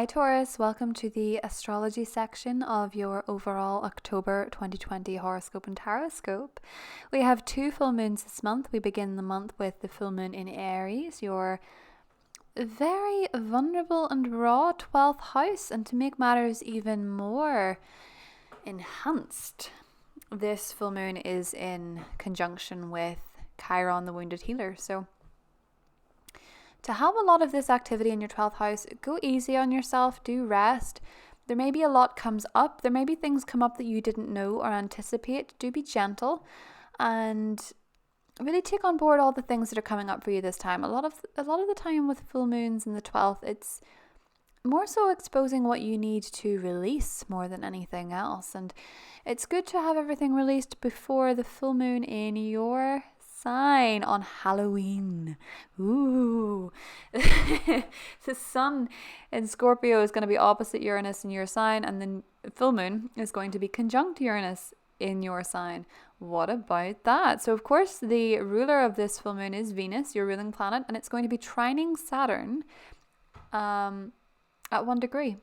Hi Taurus, welcome to the astrology section of your overall October 2020 horoscope and tarot. We have 2 full moons this month. We begin the month with the full moon in Aries, your very vulnerable and raw 12th house, and to make matters even more enhanced, this full moon is in conjunction with Chiron, the wounded healer. So to have a lot of this activity in your 12th house, go easy on yourself, do rest. There may be a lot comes up. There may be things come up that you didn't know or anticipate. Do be gentle and really take on board all the things that are coming up for you this time. A lot of the time with full moons in the 12th, it's more so exposing what you need to release more than anything else. And it's good to have everything released before the full moon in your sign on Halloween. Ooh. The sun in Scorpio is going to be opposite Uranus in your sign, and the full moon is going to be conjunct Uranus in your sign. What about that? So of course the ruler of this full moon is Venus, your ruling planet, and it's going to be trining Saturn at 1 degree,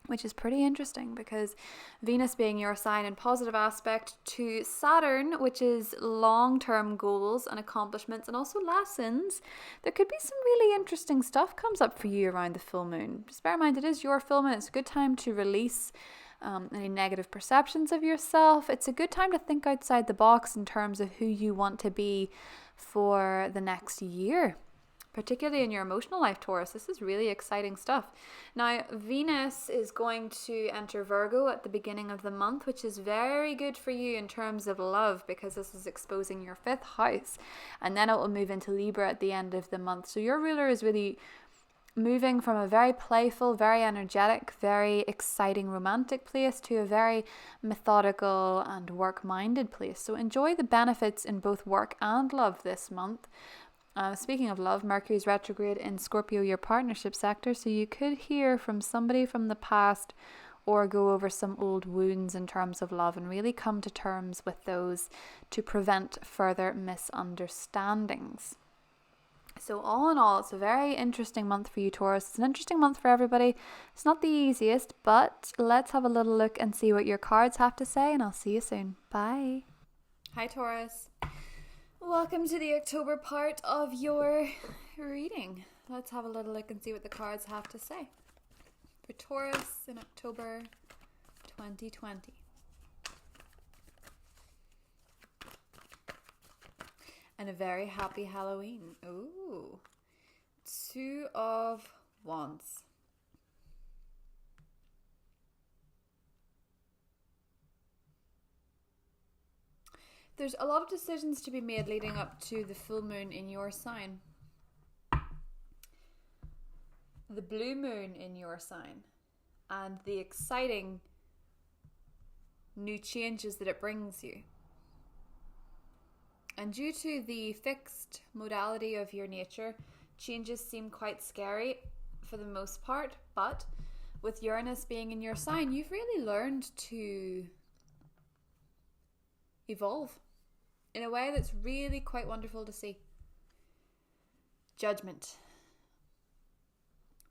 which is pretty interesting because Venus being your sign in positive aspect to Saturn, which is long-term goals and accomplishments and also lessons, there could be some really interesting stuff comes up for you around the full moon. Just bear in mind, it is your full moon. It's a good time to release any negative perceptions of yourself. It's a good time to think outside the box in terms of who you want to be for the next year. Particularly in your emotional life, Taurus. This is really exciting stuff. Now, Venus is going to enter Virgo at the beginning of the month, which is very good for you in terms of love because this is exposing your 5th house. And then it will move into Libra at the end of the month. So your ruler is really moving from a very playful, very energetic, very exciting romantic place to a very methodical and work-minded place. So enjoy the benefits in both work and love this month. Speaking of love, Mercury is retrograde in Scorpio, your partnership sector, so you could hear from somebody from the past or go over some old wounds in terms of love and really come to terms with those to prevent further misunderstandings. So all in all, it's a very interesting month for you, Taurus. It's an interesting month for everybody. It's not the easiest, but let's have a little look and see what your cards have to say, and I'll see you soon. Bye. Hi, Taurus. Welcome to the October part of your reading. Let's have a little look and see what the cards have to say for Taurus in October 2020. And a very happy Halloween. Ooh. 2 of Wands. There's a lot of decisions to be made leading up to the full moon in your sign. The blue moon in your sign. And the exciting new changes that it brings you. And due to the fixed modality of your nature, changes seem quite scary for the most part. But with Uranus being in your sign, you've really learned to evolve in a way that's really quite wonderful to see. Judgment.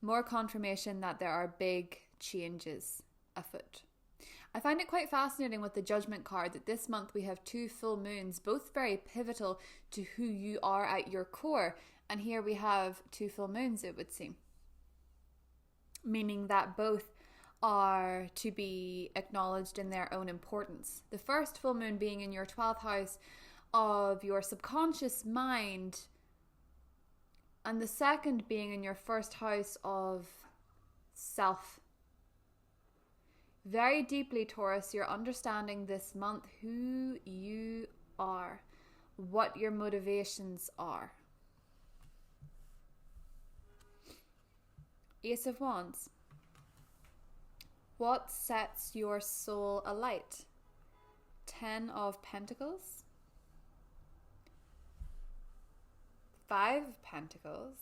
More confirmation that there are big changes afoot. I find it quite fascinating with the Judgment card that this month we have 2 full moons, both very pivotal to who you are at your core. And here we have 2 full moons, it would seem. Meaning that both are to be acknowledged in their own importance. The first full moon being in your 12th house of your subconscious mind, and the second being in your 1st house of self. Very deeply, Taurus, you're understanding this month who you are, what your motivations are. Ace of Wands. What sets your soul alight? 10 of Pentacles. 5 of Pentacles.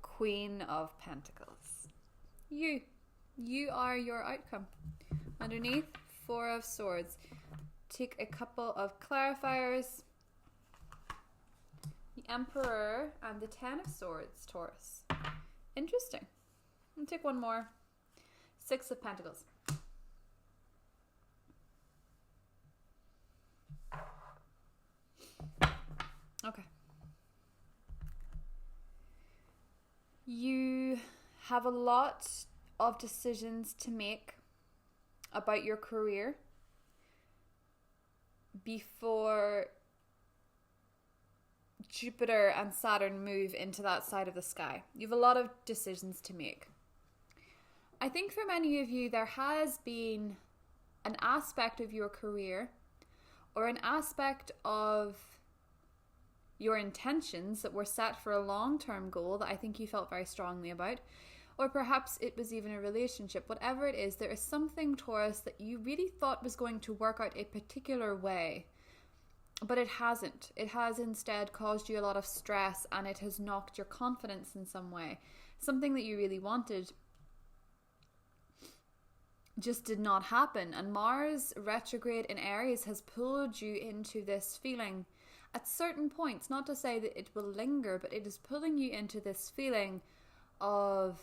Queen of Pentacles. You are your outcome. Underneath, 4 of Swords. Take a couple of clarifiers. The Emperor and the 10 of Swords, Taurus. Interesting. I'll take one more. 6 of Pentacles. Okay. You have a lot of decisions to make about your career before Jupiter and Saturn move into that side of the sky. You have a lot of decisions to make. I think for many of you, there has been an aspect of your career or an aspect of your intentions that were set for a long-term goal that I think you felt very strongly about, or perhaps it was even a relationship. Whatever it is, there is something, Taurus, that you really thought was going to work out a particular way, but it hasn't. It has instead caused you a lot of stress, and it has knocked your confidence in some way. Something that you really wanted just did not happen, and Mars retrograde in Aries has pulled you into this feeling at certain points, not to say that it will linger, but it is pulling you into this feeling of,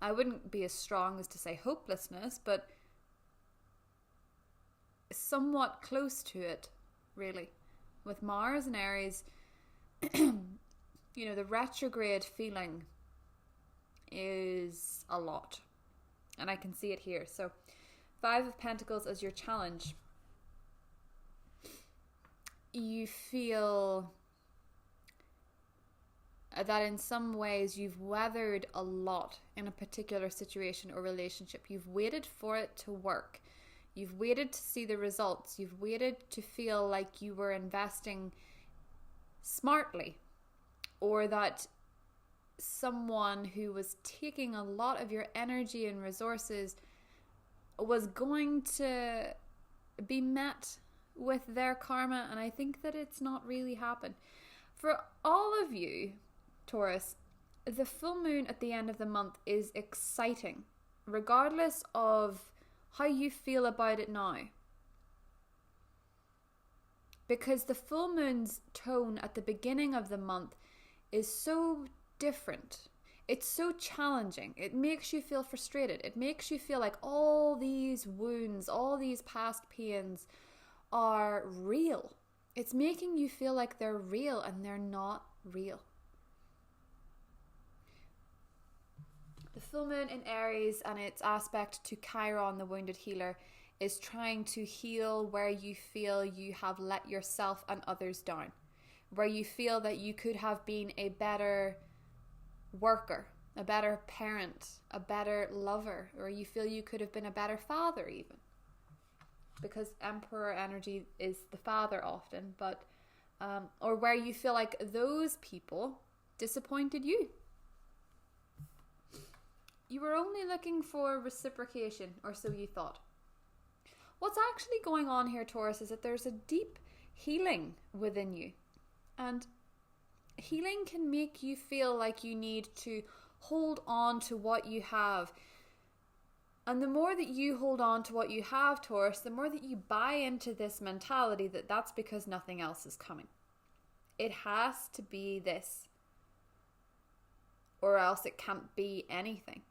I wouldn't be as strong as to say hopelessness, but somewhat close to it, really. With Mars and Aries, the retrograde feeling is a lot, and I can see it here. So 5 of Pentacles as your challenge. You feel that in some ways you've weathered a lot in a particular situation or relationship. You've waited for it to work. You've waited to see the results. You've waited to feel like you were investing smartly, or that someone who was taking a lot of your energy and resources was going to be met with their karma, and I think that it's not really happened. For all of you, Taurus, the full moon at the end of the month is exciting, regardless of how you feel about it now. Because the full moon's tone at the beginning of the month is so different. It's so challenging. It makes you feel frustrated. It makes you feel like all these wounds, all these past pains are real. It's making you feel like they're real, and they're not real. The full moon in Aries and its aspect to Chiron, the wounded healer, is trying to heal where you feel you have let yourself and others down, where you feel that you could have been a better worker, a better parent, a better lover, or you feel you could have been a better father even. Because Emperor energy is the father often, but or where you feel like those people disappointed you. You were only looking for reciprocation, or so you thought. What's actually going on here, Taurus, is that there's a deep healing within you. And healing can make you feel like you need to hold on to what you have. And the more that you hold on to what you have, Taurus, the more that you buy into this mentality that that's because nothing else is coming. It has to be this, or else it can't be anything.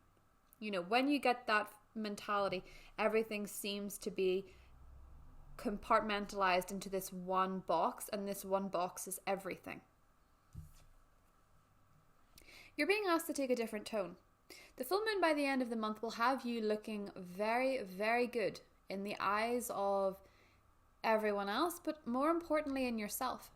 When you get that mentality, everything seems to be compartmentalized into this one box, and this one box is everything. You're being asked to take a different tone. The full moon by the end of the month will have you looking very, very good in the eyes of everyone else, but more importantly in yourself.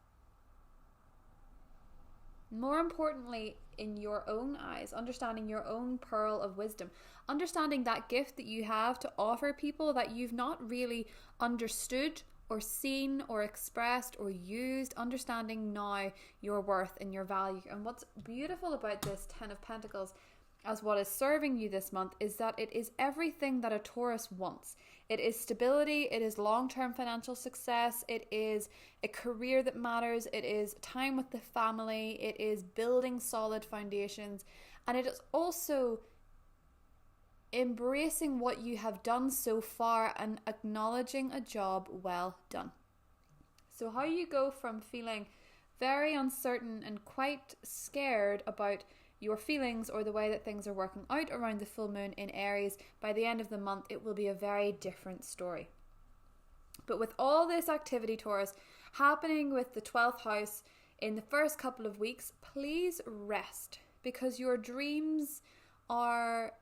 More importantly in your own eyes, understanding your own pearl of wisdom, understanding that gift that you have to offer people that you've not really understood or seen or expressed or used, understanding now your worth and your value. And what's beautiful about this 10 of Pentacles as what is serving you this month is that it is everything that a Taurus wants. It is stability, it is long-term financial success, it is a career that matters, it is time with the family, it is building solid foundations, and it is also embracing what you have done so far and acknowledging a job well done. So how you go from feeling very uncertain and quite scared about your feelings or the way that things are working out around the full moon in Aries, by the end of the month, it will be a very different story. But with all this activity, Taurus, happening with the 12th house in the first couple of weeks, please rest, because your dreams are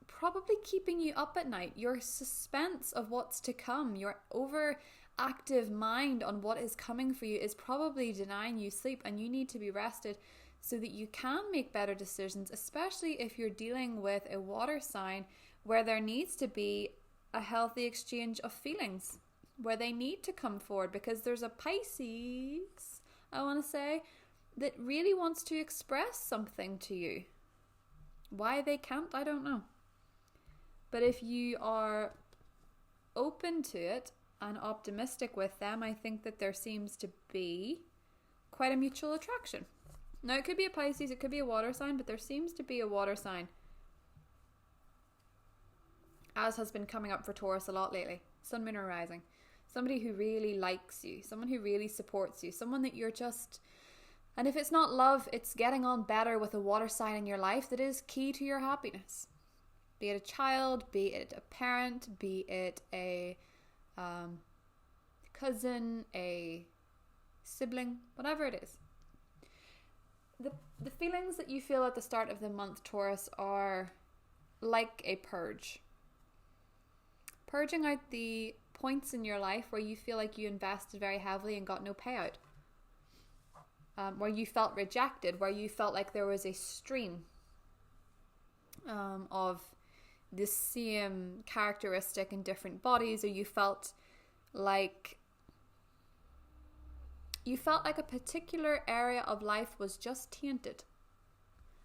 probably keeping you up at night. Your suspense of what's to come, your overactive mind on what is coming for you is probably denying you sleep, and you need to be rested so that you can make better decisions, especially if you're dealing with a water sign where there needs to be a healthy exchange of feelings, where they need to come forward, because there's a Pisces, I want to say, that really wants to express something to you. Why they can't, I don't know. But if you are open to it and optimistic with them, I think that there seems to be quite a mutual attraction. Now, it could be a Pisces, it could be a water sign, but there seems to be a water sign, as has been coming up for Taurus a lot lately. Sun, moon, or rising. Somebody who really likes you, someone who really supports you, someone that you're just... And if it's not love, it's getting on better with a water sign in your life that is key to your happiness. Be it a child, be it a parent, be it a cousin, a sibling, whatever it is. The feelings that you feel at the start of the month, Taurus, are like a purge. Purging out the points in your life where you feel like you invested very heavily and got no payout. Where you felt rejected, where you felt like there was a stream of the same characteristic in different bodies, or you felt like a particular area of life was just tainted.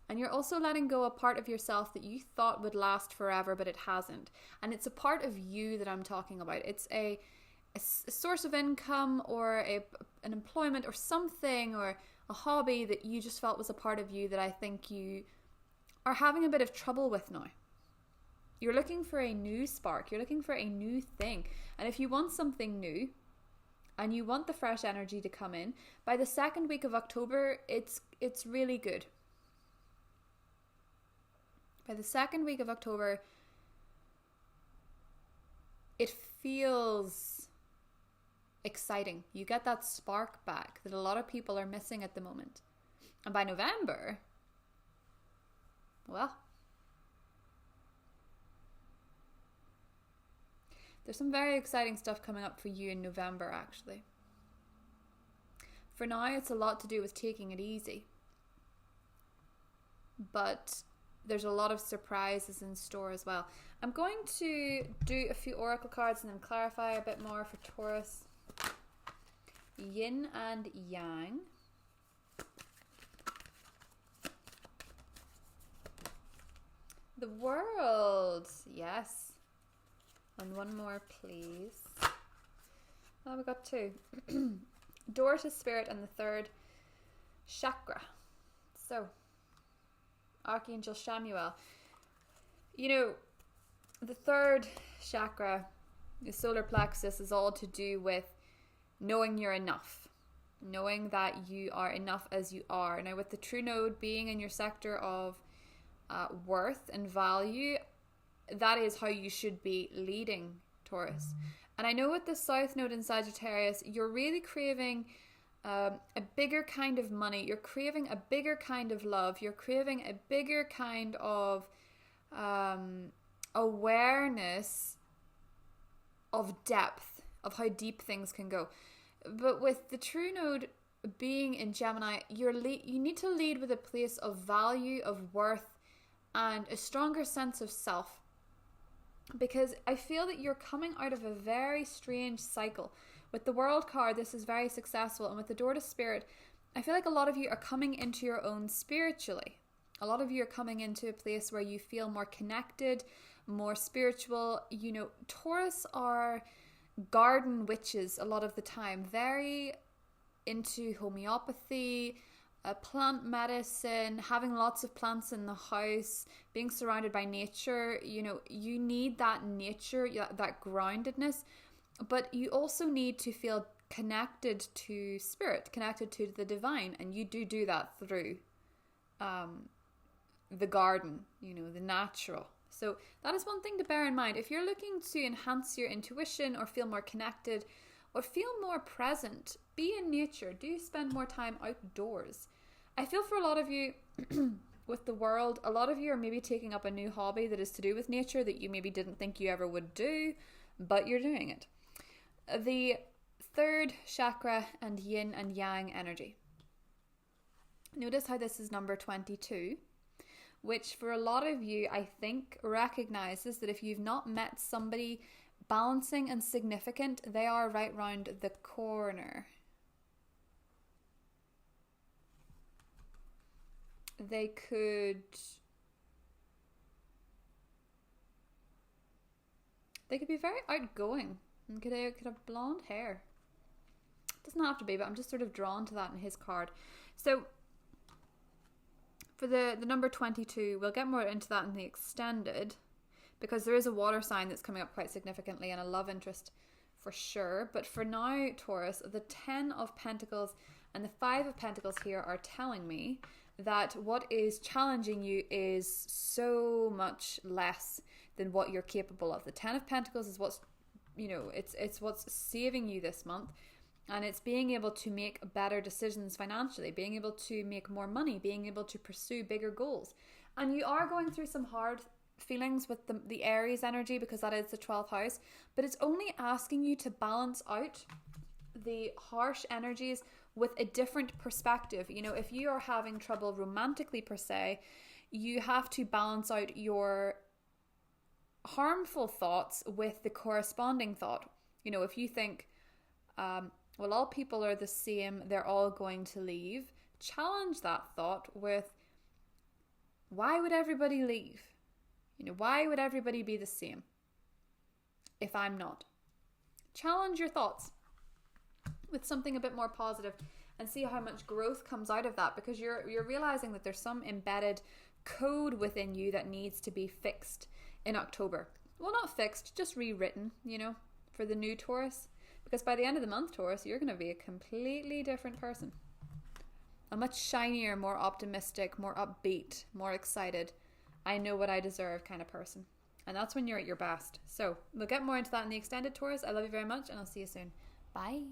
And you're also letting go a part of yourself that you thought would last forever, but it hasn't. And it's a part of you that I'm talking about. It's a source of income, or an employment, or something, or a hobby that you just felt was a part of you that I think you are having a bit of trouble with now. You're looking for a new spark. You're looking for a new thing. And if you want something new, and you want the fresh energy to come in, by the second week of October, it's really good. By the second week of October, it feels exciting. You get that spark back that a lot of people are missing at the moment. And by November, well, there's some very exciting stuff coming up for you in November, actually. For now, it's a lot to do with taking it easy. But there's a lot of surprises in store as well. I'm going to do a few oracle cards and then clarify a bit more for Taurus. Yin and Yang. The World. Yes. And one more, please. Oh, we got two. Door to Spirit and the third chakra. So, Archangel Shamuel. You know, the third chakra, the solar plexus, is all to do with knowing you're enough. Knowing that you are enough as you are. Now, with the true node being in your sector of worth and value, that is how you should be leading, Taurus. And I know with the South Node in Sagittarius, you're really craving a bigger kind of money. You're craving a bigger kind of love. You're craving a bigger kind of awareness of depth, of how deep things can go. But with the true node being in Gemini, you need to lead with a place of value, of worth, and a stronger sense of self. Because I feel that you're coming out of a very strange cycle. With the World card, this is very successful. And with the Door to Spirit, I feel like a lot of you are coming into your own spiritually. A lot of you are coming into a place where you feel more connected, more spiritual. You know, Taurus are garden witches a lot of the time. Very into homeopathy, plant medicine, having lots of plants in the house, being surrounded by nature. You know, you need that nature, that groundedness, but you also need to feel connected to spirit, connected to the divine, and you do that through the garden, the natural. So that is one thing to bear in mind. If you're looking to enhance your intuition or feel more connected or feel more present, be in nature. Do spend more time outdoors. I feel for a lot of you with the world, a lot of you are maybe taking up a new hobby that is to do with nature that you maybe didn't think you ever would do, but you're doing it. The third chakra and yin and yang energy. Notice how this is number 22, which for a lot of you, I think, recognizes that if you've not met somebody balancing and significant, they are right round the corner. They could be very outgoing and could have blonde hair. Doesn't have to be, but I'm just sort of drawn to that in his card. So for the number 22, we'll get more into that in the extended, because there is a water sign that's coming up quite significantly and a love interest for sure. But for now, Taurus, the 10 of Pentacles and the 5 of Pentacles here are telling me that what is challenging you is so much less than what you're capable of. The 10 of Pentacles is what's, it's what's saving you this month. And it's being able to make better decisions financially, being able to make more money, being able to pursue bigger goals. And you are going through some hard feelings with the Aries energy, because that is the 12th house. But it's only asking you to balance out the harsh energies with a different perspective. If you are having trouble romantically per se, you have to balance out your harmful thoughts with the corresponding thought. If you think, well, all people are the same, they're all going to leave, challenge that thought with, why would everybody leave? Why would everybody be the same if I'm not? Challenge your thoughts with something a bit more positive and see how much growth comes out of that, because you're realizing that there's some embedded code within you that needs to be fixed in October. Well, not fixed, just rewritten, for the new Taurus. Because by the end of the month, Taurus, you're going to be a completely different person. A much shinier, more optimistic, more upbeat, more excited, I know what I deserve kind of person. And that's when you're at your best. So we'll get more into that in the extended, Taurus. I love you very much, and I'll see you soon. Bye.